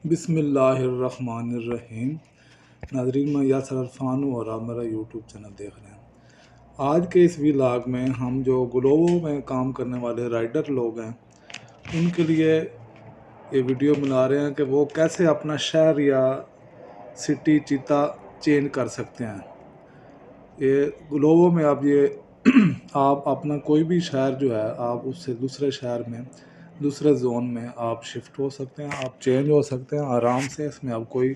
बिस्मिल्लाहिर्रहमानिर्रहीम। नाज़रीन, मैं यासर अरफान हूँ और आप मेरा यूट्यूब चैनल देख रहे हैं। आज के इस व्लॉग में हम जो ग्लोबो में काम करने वाले राइडर लोग हैं उनके लिए ये वीडियो बना रहे हैं कि वो कैसे अपना शहर या सिटी चीता चेंज कर सकते हैं। ये ग्लोबो में आप ये आप अपना कोई भी शहर जो है आप उससे दूसरे शहर में दूसरे जोन में आप शिफ्ट हो सकते हैं, आप चेंज हो सकते हैं आराम से। इसमें अब कोई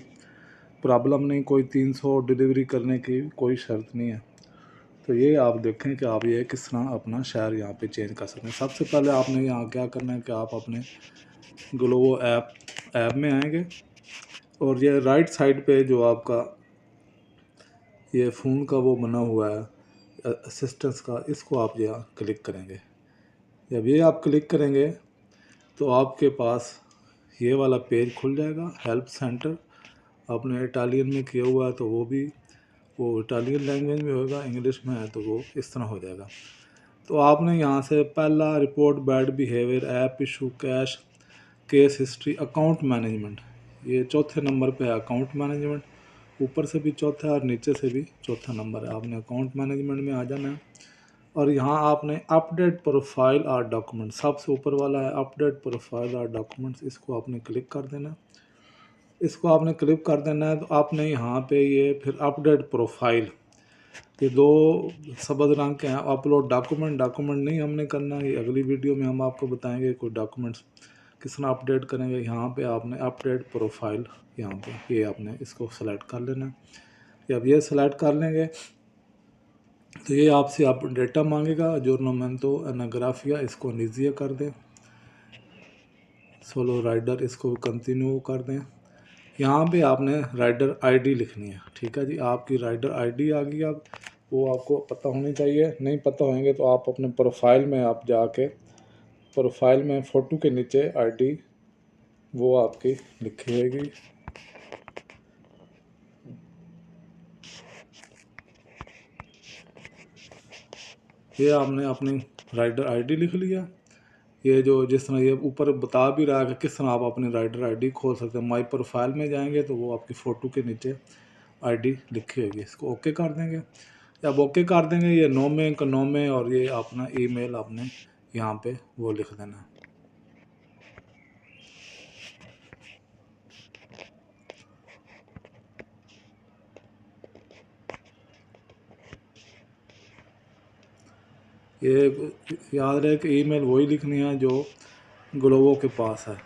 प्रॉब्लम नहीं, कोई 300 डिलीवरी करने की कोई शर्त नहीं है। तो ये आप देखें कि आप ये किस तरह अपना शहर यहाँ पे चेंज कर सकते हैं। सबसे पहले आपने यहाँ क्या करना है कि आप अपने ग्लोबो ऐप में आएंगे और ये राइट साइड पे जो आपका ये फ़ोन का वो बना हुआ है असिस्टेंस का, इसको आप यहाँ क्लिक करेंगे। जब ये आप क्लिक करेंगे तो आपके पास ये वाला पेज खुल जाएगा, हेल्प सेंटर। आपने इटालियन में किया हुआ है तो वो इटालियन लैंग्वेज में होगा, इंग्लिश में है तो वो इस तरह हो जाएगा। तो आपने यहाँ से पहला report bad behaviour, app issue, cash, case history, account management, ये चौथे नंबर पे है अकाउंट मैनेजमेंट। ऊपर से भी चौथा और नीचे से भी चौथा नंबर है। आपने अकाउंट मैनेजमेंट में आ जाना है और यहाँ आपने अपडेट प्रोफाइल और डॉक्यूमेंट, सबसे ऊपर वाला है अपडेट प्रोफाइल और डॉक्यूमेंट्स, इसको आपने क्लिक कर देना। इसको आपने क्लिक कर देना है तो आपने यहाँ पे ये फिर अपडेट प्रोफाइल, ये दो सबज रंग के हैं। अपलोड डॉक्यूमेंट नहीं हमने करना, ये अगली वीडियो में हम आपको बताएंगे कोई डॉक्यूमेंट्स किस तरह अपडेट करेंगे। यहाँ पे आपने अपडेट प्रोफाइल, यहाँ पे ये आपने इसको सेलेक्ट कर लेना है। जब ये सेलेक्ट कर लेंगे तो ये आपसे आप डेटा मांगेगा, जोर्नोमेंटो एनाग्राफिया, इसको निजिया कर दें। सोलो राइडर, इसको कंटिन्यू कर दें। यहाँ पे आपने राइडर आईडी लिखनी है, ठीक है जी। आपकी राइडर आईडी आ गई। अब वो आपको पता होनी चाहिए, नहीं पता होंगे तो आप अपने प्रोफाइल में आप जाके प्रोफाइल में फ़ोटो के नीचे आईडी वो आपकी लिखी होगी। ये आपने अपनी राइडर आईडी लिख लिया। ये जो जिस तरह ये ऊपर बता भी रहा है कि किस तरह आप अपनी राइडर आईडी खोल सकते हैं। माई प्रोफाइल में जाएंगे तो वो आपकी फ़ोटो के नीचे आईडी लिखी होगी, इसको ओके कर देंगे। जब ओके कर देंगे ये नो में और ये अपना ईमेल आपने यहाँ पे वो लिख देना। ये याद रहे कि ईमेल वही लिखनी है जो ग्लोबो के पास है।